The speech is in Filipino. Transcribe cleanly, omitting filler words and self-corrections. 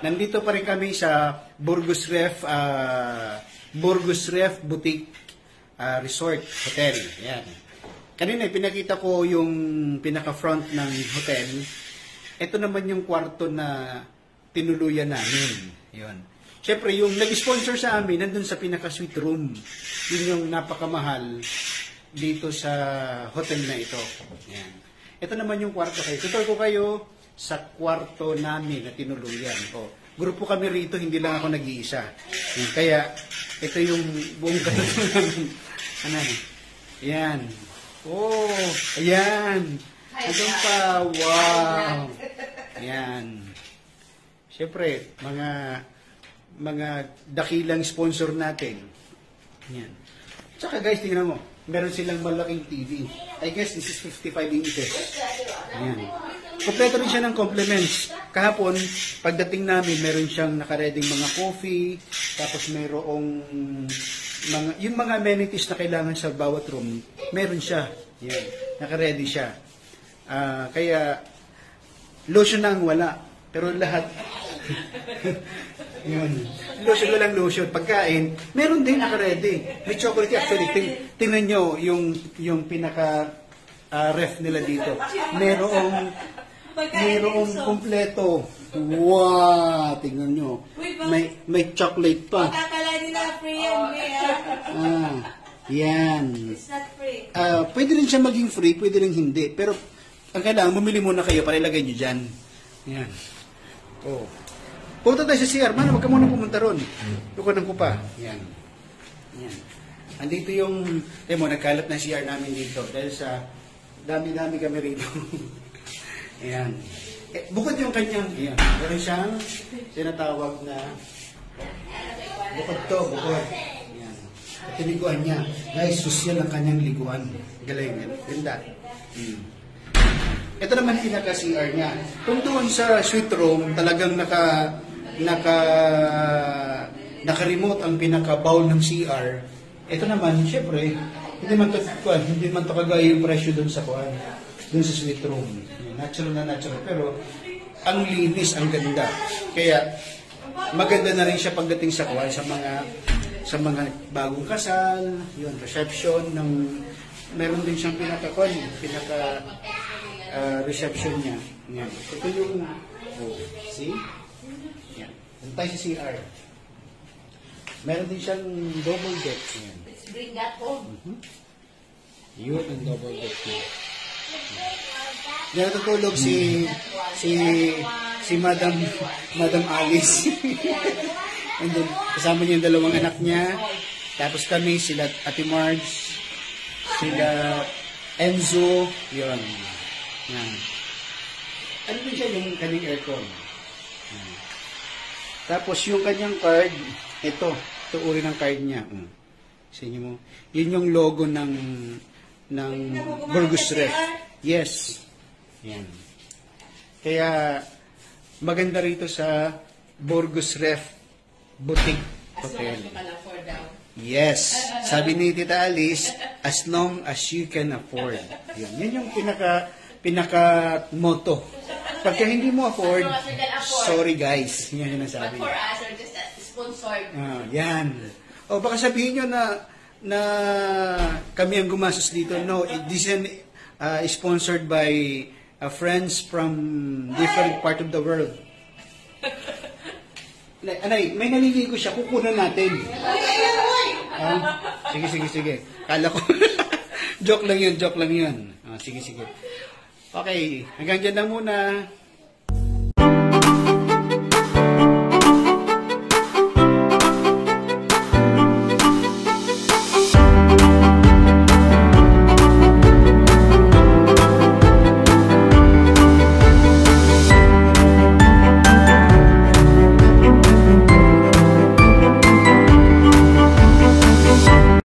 Nandito pa rin kami sa Burgos Ref Boutique Resort Hotel. Yan. Kanina pinakita ko yung pinaka-front ng hotel. Ito naman yung kwarto na tinuluyan namin. Yun. Siyempre, yung nag-sponsor sa amin, nandun sa pinaka-suite room. Yun yung napakamahal dito sa hotel na ito. Yan. Ito naman yung kwarto kayo. Tutor ko kayo sa kwarto namin na tinuluyan. O, grupo kami rito, hindi lang ako nag-iisa. Yan. Kaya, ito yung buong kwarto namin. Ano? Yan. Oh, ayan. Andun pa. Wow. Ayan. Siyempre, mga dakilang sponsor natin. Ayan. Tsaka guys, tingnan mo. Meron silang malaking TV. I guess this is 55 inches. Ayan. Kompleto rin siya ng compliments. Kahapon, pagdating namin, meron siyang nakareding mga coffee, tapos mayroong yung mga amenities na kailangan sa bawat room, meron siya. Yan. Naka-ready siya. Kaya, lotion na ang wala. Pero lahat, yun. Lotion, walang lotion. Pagkain, meron din naka-ready. May chocolate actually. Tingnan nyo yung pinaka-ref nila dito. Merong kompleto. Wow! Tingnan nyo. May chocolate pa. Kakala nila free yan, yan. It's not free. Pwede rin siya maging free, pwede rin hindi. Pero, ang kailangan, bumili muna kayo para ilagay nyo dyan. Yan. Oh. Punta tayo sa CR. Mano, wag ka muna pumunta ron. Lukunan ko pa. Yan. Yan. Andito yung, nagkalat na CR namin dito. Dahil sa dami-dami kami rito. Ayan. Bukod yung kanyang, ayan, meron siyang tinatawag na bukod. Ayan. At liguan niya. Guys, social ang kanyang liguan. Galing. Ganda. Ito naman pinaka-CR niya. Kung doon sa suite room, talagang naka-remote ang pinaka-bowl ng CR. Ito naman, syempre, hindi man to kagaya yung presyo doon sa suite room. Natural na natural. Pero, ang linis, ang ganda. Kaya, maganda na rin siya pagdating sa mga bagong kasal, yun, reception, meron din siyang reception niya. Yan. Ito yung, see? Yan. Ito tayo sa CR. Meron din siyang double deck. Yan. Let's bring that home. Yun ang double deck niya. Diyan natutulog si Madam Alice. And then, kasama niya yung dalawang anak niya. Tapos kami, sila Ate Marge, sila Enzo, yun. Yan. Ano din siya yung kanyang aircon? Yan. Tapos yung kanyang card, ito uri ng card niya. Sa inyo mo. Yun yung logo ng Burgos Ref. Yes. Yan. Kaya maganda rito sa Burgos Ref Boutique Hotel. Yes. Sabi ni Tita Alice, as long as you can afford. Yan yung pinaka-motto. Pagka hindi mo afford, sorry guys. Yan yung nasabi. But for us, or just sponsored. Yan. O baka sabihin nyo na kami ang gumastos dito. No, this is sponsored by friends from different part of the world. Anay, may naliligo siya, kukunan natin. Sige. Kala ko. joke lang yun. Sige. Okay, hanggang dyan lang muna.